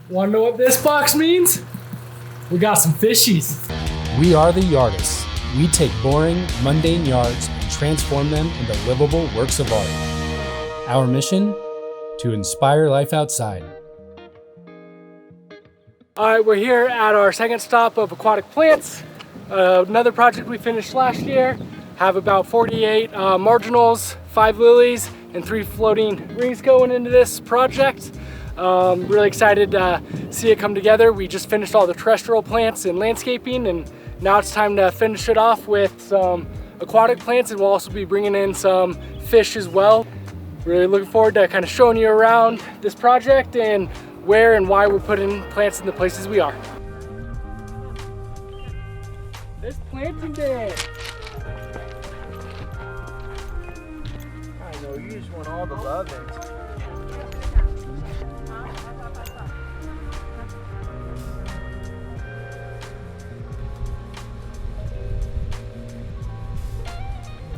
Want to know what this box means? We got some fishies. We are the yardists. We take boring, mundane yards and transform them into livable works of art. Our mission? To inspire life outside. All right, we're here at our second stop of aquatic plants. Another project we finished last year. Have about 48 marginals, 5 lilies, and 3 floating rings going into this project. Really excited to see it come together. We just finished all the terrestrial plants and landscaping, and now it's time to finish it off with some aquatic plants, and we'll also be bringing in some fish as well. Really looking forward to kind of showing you around this project and where and why we're putting plants in the places we are. It's planting day. I know, you just want all the love in.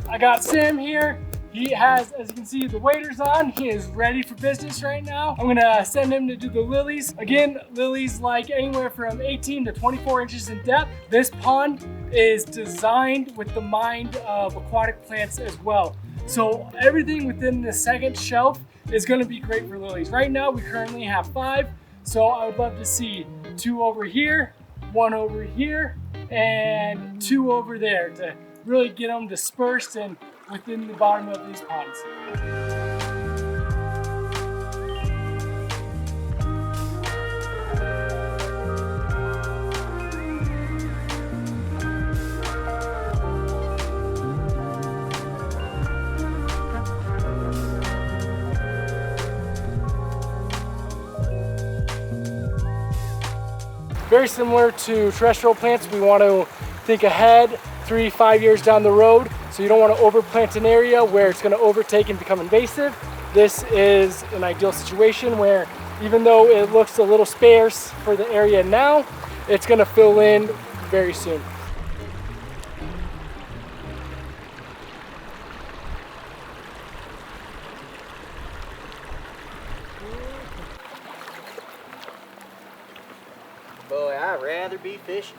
I got Sam here. He has, as you can see, the waders on. He is ready for business right now. I'm gonna send him to do the lilies. Again, lilies like anywhere from 18 to 24 inches in depth. This pond is designed with the mind of aquatic plants as well. So everything within the second shelf is gonna be great for lilies. Right now, we currently have 5. So I would love to see 2 over here, 1 over here, and 2 over there to really get them dispersed and within the bottom of these ponds. Very similar to terrestrial plants, we want to think ahead 3-5 years down the road. So you don't want to overplant an area where it's going to overtake and become invasive. This is an ideal situation where even though it looks a little sparse for the area now, it's going to fill in very soon. Boy, I'd rather be fishing.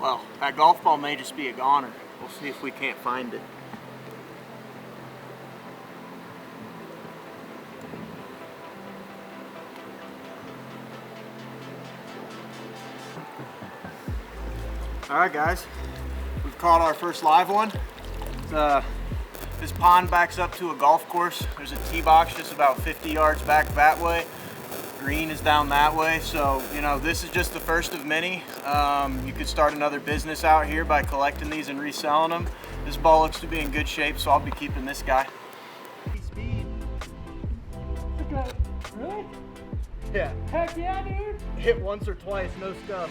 Well, that golf ball may just be a goner. We'll see if we can't find it. All right, guys. We've caught our first live one. This pond backs up to a golf course. There's a tee box just about 50 yards back that way. Green is down that way, so you know this is just the first of many. You could start another business out here by collecting these and reselling them. This ball looks to be in good shape, so I'll be keeping this guy. Speed. Okay. Really? Yeah. Heck yeah, dude. Hit once or twice, no scuff.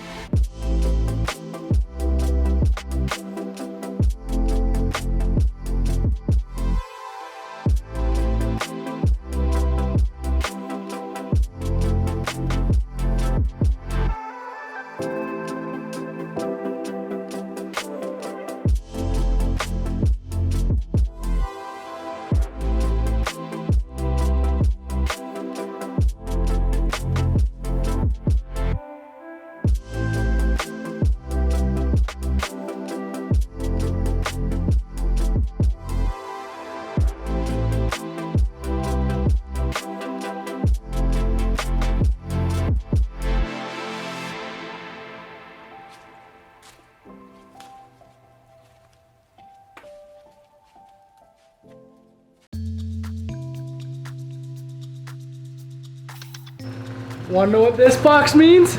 Want to know what this box means?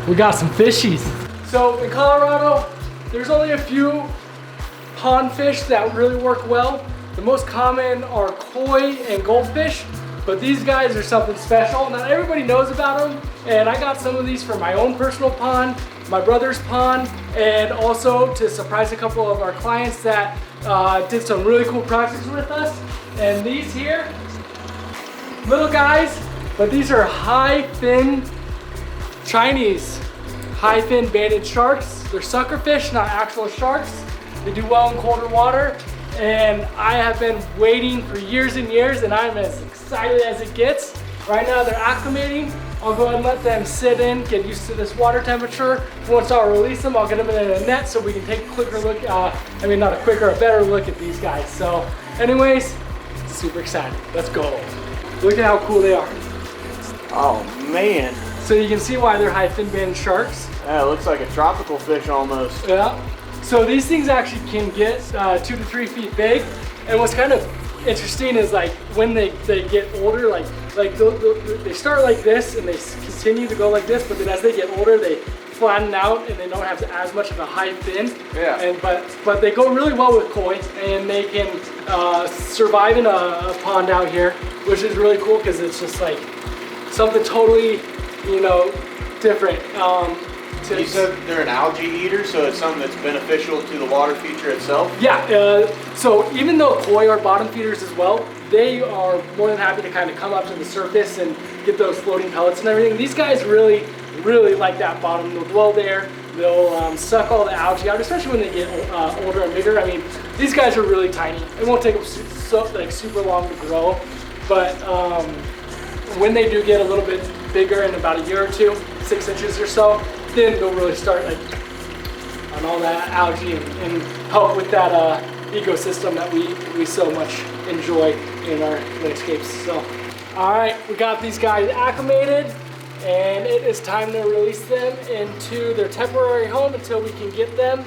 We got some fishies. So in Colorado, there's only a few pond fish that really work well. The most common are koi and goldfish, but these guys are something special. Not everybody knows about them, and I got some of these for my own personal pond, my brother's pond, and also to surprise a couple of our clients that did some really cool projects with us. And these here, little guys, but these are high fin Chinese high fin banded sharks. They're suckerfish, not actual sharks. They do well in colder water, and I have been waiting for years and years, and I'm as excited as it gets Right now they're acclimating. I'll go ahead and let them sit in, get used to this water temperature. Once I release them, I'll get them in a net so we can take a quicker look, a better look at these guys. So anyways, super excited. Let's go. Look at how cool they are. Oh man. So you can see why they're high fin banded sharks. Yeah, it looks like a tropical fish almost. Yeah. So these things actually can get 2 to 3 feet big. And what's kind of interesting is like when they get older, like they start like this and they continue to go like this, but then as they get older, they flatten out and they don't have as much of a high fin. Yeah. And but they go really well with koi, and they can survive in a pond out here, which is really cool because it's just like something totally, you know, different. You said they're an algae eater, so it's something that's beneficial to the water feature itself? Yeah, so even though koi are bottom feeders as well, they are more than happy to kind of come up to the surface and get those floating pellets and everything. These guys really like that bottom. They'll dwell there, they'll suck all the algae out, especially when they get older and bigger. I mean, these guys are really tiny. It won't take them super long to grow, but when they do get a little bit bigger in about a year or two, 6 inches or so, then they'll really start like on all that algae and help with that ecosystem that we so much enjoy in our landscapes. So, all right, we got these guys acclimated, and it is time to release them into their temporary home until we can get them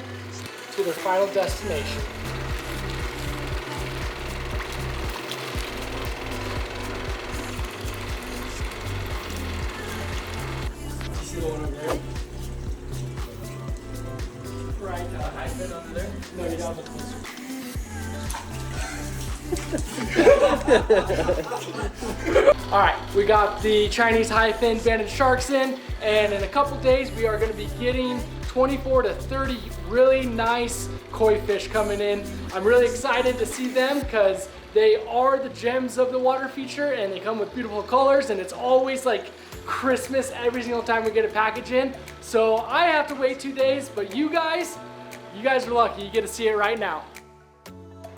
to their final destination. See the one over there? Right, high fin under there. No, you gotta look closer. All right, we got the Chinese high fin banded sharks in, and in a couple days we are going to be getting 24 to 30 really nice koi fish coming in. I'm really excited to see them because they are the gems of the water feature, and they come with beautiful colors, and it's always like Christmas every single time we get a package in. So I have to wait 2 days, but you guys are lucky. You get to see it right now.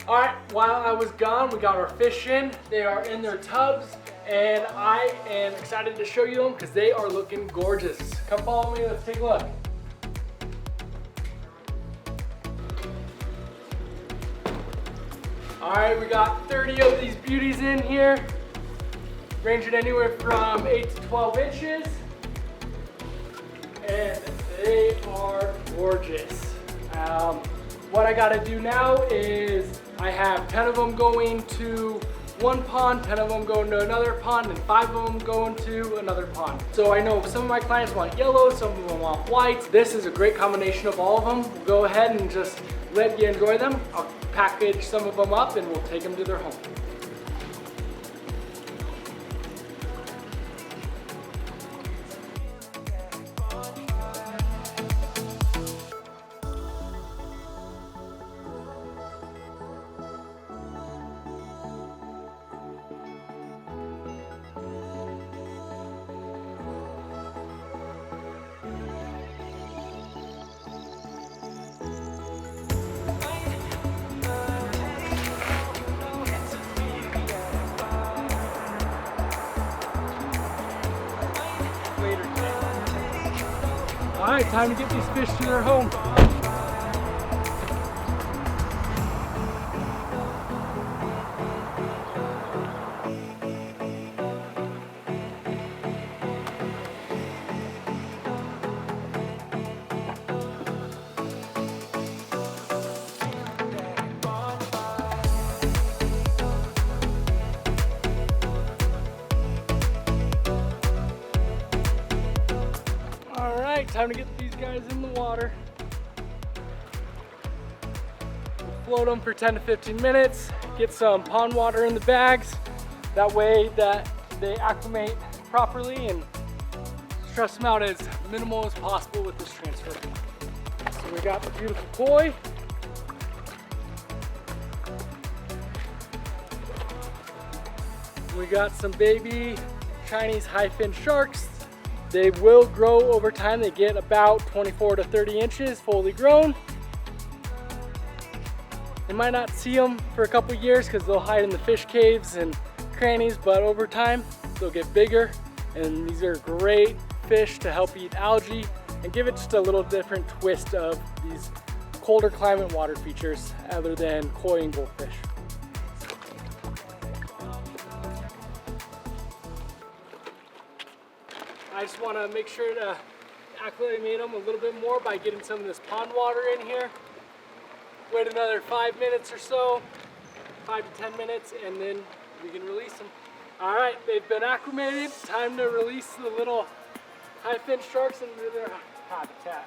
All right, while I was gone, we got our fish in. They are in their tubs, and I am excited to show you them because they are looking gorgeous. Come follow me, let's take a look. All right, we got 30 of these beauties in here, ranging anywhere from 8 to 12 inches, and they are gorgeous. What I gotta do now is I have 10 of them going to one pond, 10 of them going to another pond, and 5 of them going to another pond. So I know some of my clients want yellow, some of them want whites. This is a great combination of all of them. We'll go ahead and just let you enjoy them. I'll package some of them up and we'll take them to their home. All right, time to get these fish to their home. Time to get these guys in the water. Float them for 10 to 15 minutes, get some pond water in the bags. That way that they acclimate properly and stress them out as minimal as possible with this transfer. So we got the beautiful koi. We got some baby Chinese high fin sharks. They will grow over time. They get about 24 to 30 inches fully grown. You might not see them for a couple years because they'll hide in the fish caves and crannies, but over time, they'll get bigger, and these are great fish to help eat algae and give it just a little different twist of these colder climate water features other than koi and goldfish. I just want to make sure to acclimate them a little bit more by getting some of this pond water in here. Wait another 5 minutes or so, 5 to 10 minutes, and then we can release them. All right, they've been acclimated. Time to release the little high fin sharks into their habitat.